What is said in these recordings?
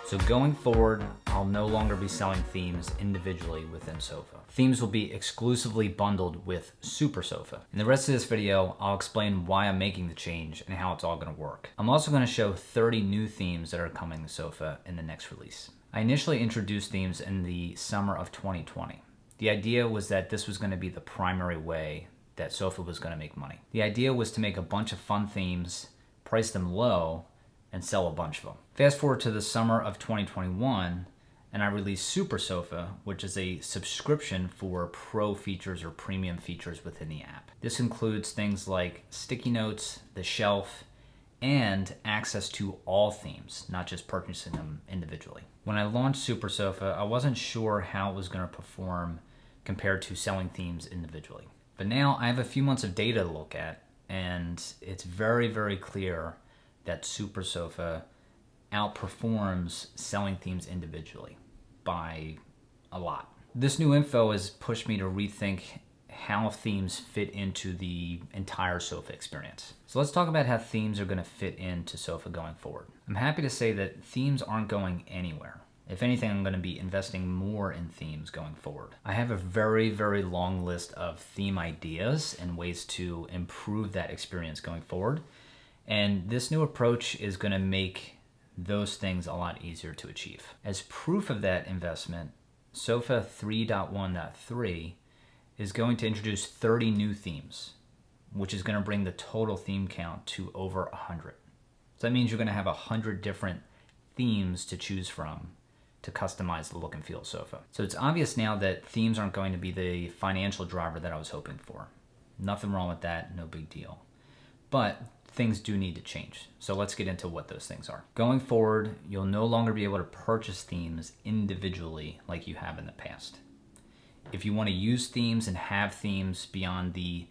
So going forward, I'll no longer be selling themes individually within Sofa. Themes will be exclusively bundled with Super Sofa. In the rest of this video, I'll explain why I'm making the change and how it's all gonna work. I'm also gonna show 30 new themes that are coming to Sofa in the next release. I initially introduced themes in the summer of 2020. The idea was that this was gonna be the primary way that Sofa was gonna make money. The idea was to make a bunch of fun themes, price them low, and sell a bunch of them. Fast forward to the summer of 2021, and I released Super Sofa, which is a subscription for pro features or premium features within the app. This includes things like sticky notes, the shelf, and access to all themes, not just purchasing them individually. When I launched Super Sofa, I wasn't sure how it was going to perform compared to selling themes individually. But now I have a few months of data to look at, and it's very, very clear that Super Sofa outperforms selling themes individually by a lot. This new info has pushed me to rethink how themes fit into the entire Sofa experience. So let's talk about how themes are going to fit into Sofa going forward. I'm happy to say that themes aren't going anywhere. If anything, I'm going to be investing more in themes going forward. I have a very, very long list of theme ideas and ways to improve that experience going forward. And this new approach is going to make those things a lot easier to achieve. As proof of that investment, Sofa 3.1.3 is going to introduce 30 new themes, which is going to bring the total theme count to over 100. So that means you're going to have 100 different themes to choose from to customize the look and feel of Sofa. So it's obvious now that themes aren't going to be the financial driver that I was hoping for. Nothing wrong with that, no big deal. But things do need to change. So let's get into what those things are. Going forward, you'll no longer be able to purchase themes individually like you have in the past. If you want to use themes and have themes beyond the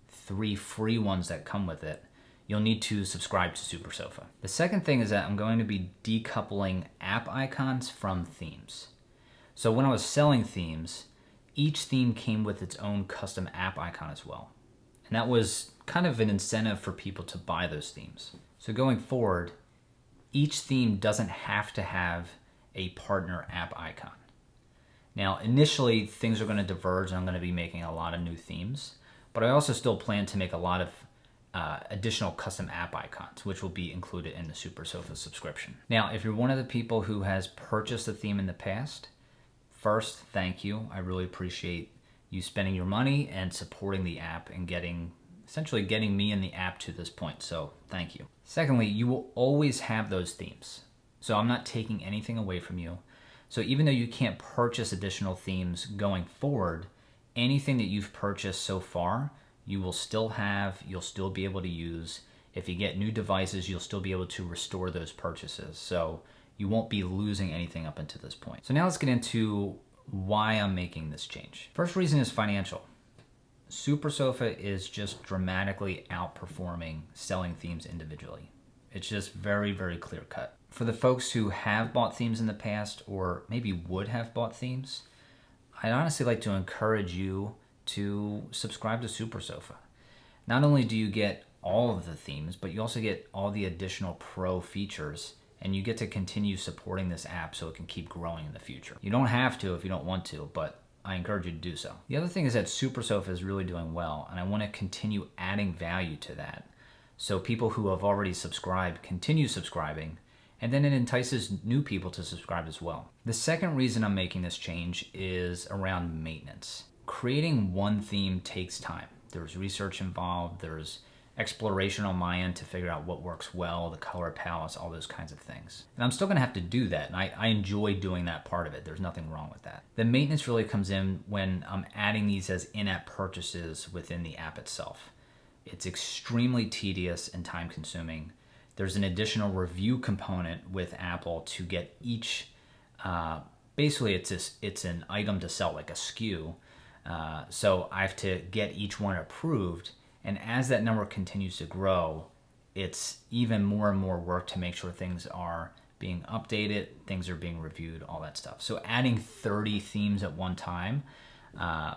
3 free ones that come with it, you'll need to subscribe to Super Sofa. The second thing is that I'm going to be decoupling app icons from themes. So when I was selling themes, each theme came with its own custom app icon as well. And that was kind of an incentive for people to buy those themes. So going forward, each theme doesn't have to have a partner app icon. Now, initially, things are going to diverge, and I'm going to be making a lot of new themes, but I also still plan to make a lot of additional custom app icons, which will be included in the Super Sofa subscription. Now, if you're one of the people who has purchased a theme in the past, first, thank you. I really appreciate you spending your money and supporting the app and essentially getting me in the app to this point, so thank you. Secondly, you will always have those themes. So I'm not taking anything away from you. So even though you can't purchase additional themes going forward, anything that you've purchased so far, you will still have, you'll still be able to use. If you get new devices, you'll still be able to restore those purchases. So you won't be losing anything up until this point. So now let's get into why I'm making this change. First reason is financial. Super Sofa is just dramatically outperforming selling themes individually. It's just very, very clear cut. For the folks who have bought themes in the past or maybe would have bought themes, I'd honestly like to encourage you to subscribe to Super Sofa. Not only do you get all of the themes, but you also get all the additional pro features, and you get to continue supporting this app so it can keep growing in the future. You don't have to if you don't want to, but I encourage you to do so. The other thing is that Super Sofa is really doing well, and I want to continue adding value to that. So people who have already subscribed continue subscribing, and then it entices new people to subscribe as well. The second reason I'm making this change is around maintenance. Creating one theme takes time. There's research involved, there's exploration on my end to figure out what works well, the color palettes, all those kinds of things. And I'm still gonna have to do that, and I enjoy doing that part of it. There's nothing wrong with that. The maintenance really comes in when I'm adding these as in-app purchases within the app itself. It's extremely tedious and time consuming. There's an additional review component with Apple to get each, basically it's an item to sell, like a SKU. So I have to get each one approved. And as that number continues to grow, it's even more and more work to make sure things are being updated, things are being reviewed, all that stuff. So adding 30 themes at one time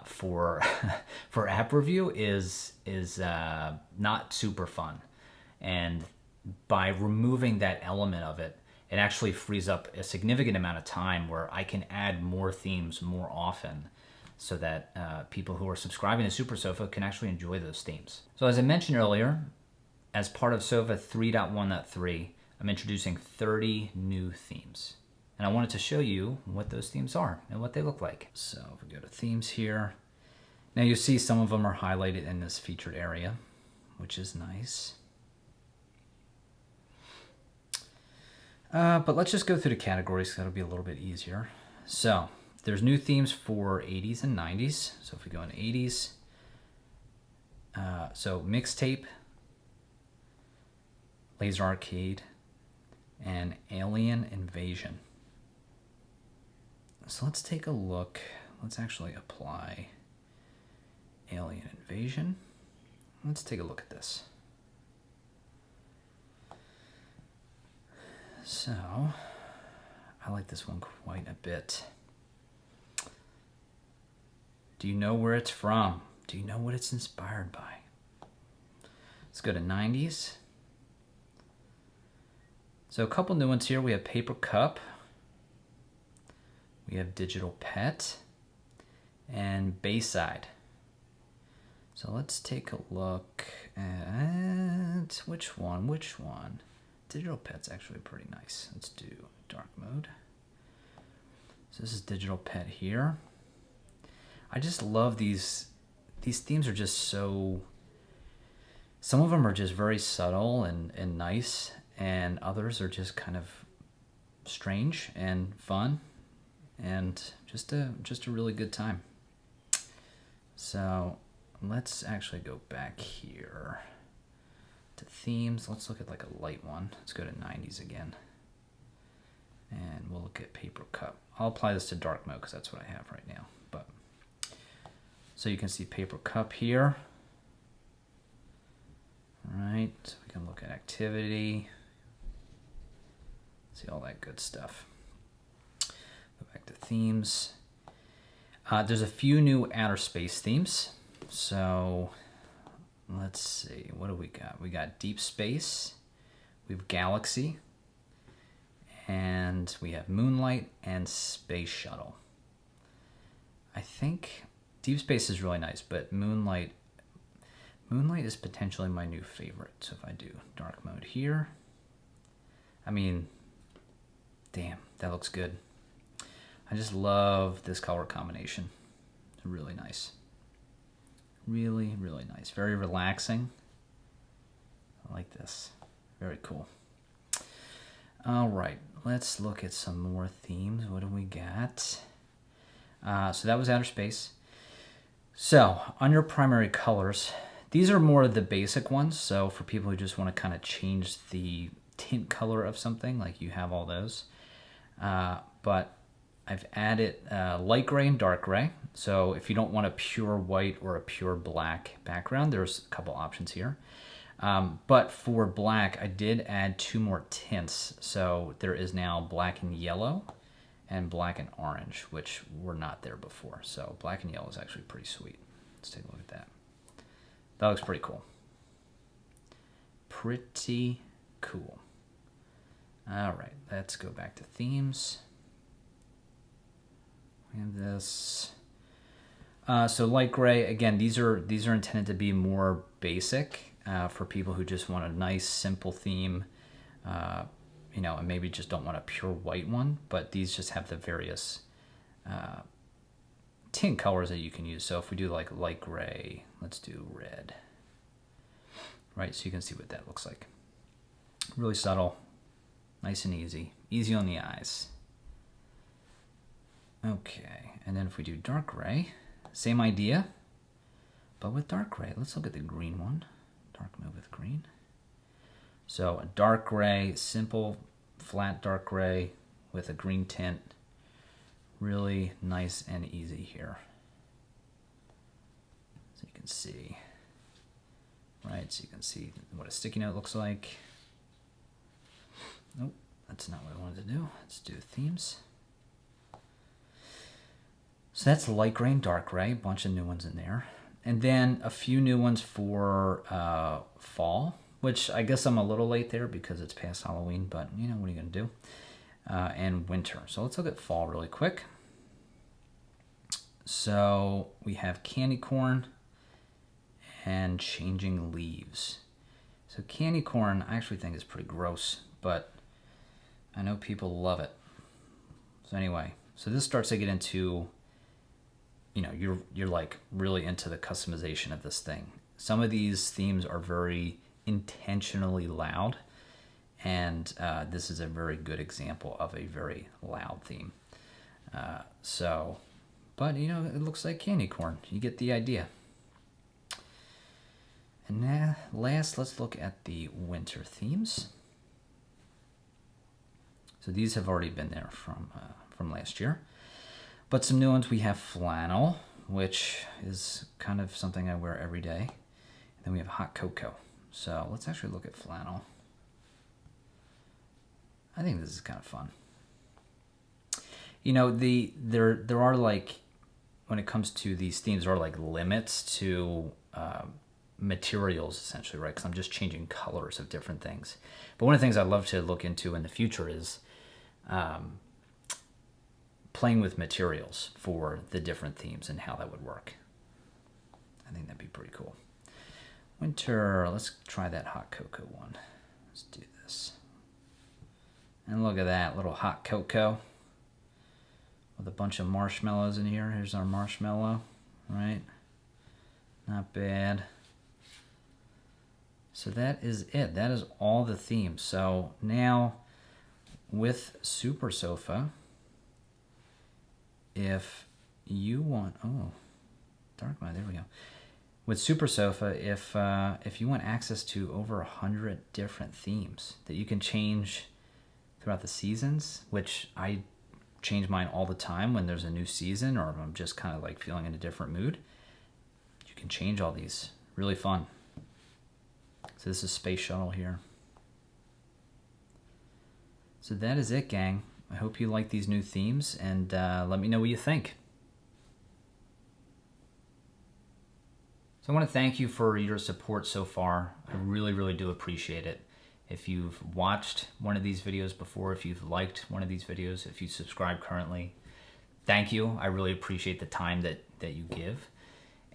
for app review is not super fun. And by removing that element of it, it actually frees up a significant amount of time where I can add more themes more often so that people who are subscribing to Super Sofa can actually enjoy those themes. So as I mentioned earlier, as part of Sofa 3.1.3, I'm introducing 30 new themes. And I wanted to show you what those themes are and what they look like. So if we go to themes here, now you see some of them are highlighted in this featured area, which is nice. But let's just go through the categories, so that'll be a little bit easier. So there's new themes for 80s and 90s. So if we go into 80s, so mixtape, laser arcade, and alien invasion. So let's take a look. Let's actually apply alien invasion. Let's take a look at this. So I like this one quite a bit. Do you know where it's from? Do you know what it's inspired by? Let's go to 90s. So a couple new ones here. We have Paper Cup. We have Digital Pet and Bayside. So let's take a look at which one. Digital Pet's actually pretty nice. Let's do dark mode. So this is Digital Pet here. I just love these themes are just so, some of them are just very subtle and nice, and others are just kind of strange and fun and just a really good time. So let's actually go back here to themes. Let's look at like a light one. Let's go to 90s again. And we'll look at Paper Cup. I'll apply this to dark mode because that's what I have right now. But so you can see Paper Cup here. All right, so we can look at activity. See all that good stuff. Go back to themes. There's a few new Outerspace themes. So let's see, what do we got? We got Deep Space, we have Galaxy, and we have Moonlight and Space Shuttle. I think Deep Space is really nice, but Moonlight is potentially my new favorite. So if I do dark mode here, I mean, damn, that looks good. I just love this color combination. It's really nice. Really, really nice. Very relaxing. I like this. Very cool. All right, let's look at some more themes. What do we got? So that was Outerspace. So on your primary colors, these are more of the basic ones. So for people who just want to kind of change the tint color of something, like you have all those. But I've added light gray and dark gray. So if you don't want a pure white or a pure black background, there's a couple options here. But for black, I did add two more tints. So there is now black and yellow and black and orange, which were not there before. So black and yellow is actually pretty sweet. Let's take a look at that. That looks pretty cool. Pretty cool. All right, let's go back to themes. We have this. So light gray, again, these are intended to be more basic for people who just want a nice, simple theme, and maybe just don't want a pure white one, but these just have the various tint colors that you can use. So if we do like light gray, let's do red, right? So you can see what that looks like. Really subtle, nice and easy on the eyes. Okay, and then if we do dark gray, same idea, but with dark gray. Let's look at the green one. Dark mode with green. So a dark gray, simple, flat dark gray with a green tint. Really nice and easy here. So you can see, right? So you can see what a sticky note looks like. Nope, that's not what I wanted to do. Let's do themes. So that's light gray and dark gray, a bunch of new ones in there. And then a few new ones for fall. which I guess I'm a little late there because it's past Halloween, but you know, what are you gonna do? And winter. So let's look at fall really quick. So we have candy corn and changing leaves. So candy corn I actually think is pretty gross, but I know people love it. So anyway, so this starts to get into, you know, you're like really into the customization of this thing. Some of these themes are very intentionally loud, and this is a very good example of a very loud theme. But you know, it looks like candy corn. You get the idea. And now, last, let's look at the winter themes. So these have already been there from last year. But some new ones, we have flannel, which is kind of something I wear every day. And then we have hot cocoa. So let's actually look at flannel. I think this is kind of fun. You know, there are like, when it comes to these themes, there are like limits to materials essentially, right? Because I'm just changing colors of different things. But one of the things I'd love to look into in the future is playing with materials for the different themes and how that would work. I think that'd be pretty cool. Winter, let's try that hot cocoa one. Let's do this. And look at that little hot cocoa with a bunch of marshmallows in here. Here's our marshmallow, right? Not bad. So that is it. That is all the themes. So now with Super Sofa, if you want, oh, dark mode, there we go. With Super Sofa, if you want access to over 100 different themes that you can change throughout the seasons, which I change mine all the time when there's a new season or if I'm just kind of like feeling in a different mood, you can change all these. Really fun. So this is Space Shuttle here. So that is it, gang. I hope you like these new themes, and let me know what you think. So I want to thank you for your support so far. I really, really do appreciate it. If you've watched one of these videos before, if you've liked one of these videos, if you subscribe currently, thank you. I really appreciate the time that you give.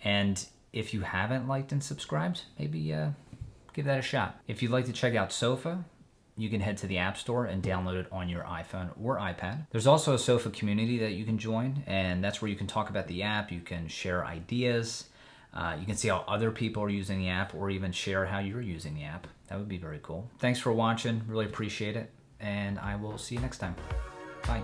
And if you haven't liked and subscribed, maybe give that a shot. If you'd like to check out Sofa, you can head to the App Store and download it on your iPhone or iPad. There's also a Sofa community that you can join, and that's where you can talk about the app, you can share ideas, you can see how other people are using the app, or even share how you're using the app. That would be very cool. Thanks for watching, really appreciate it, and I will see you next time. Bye.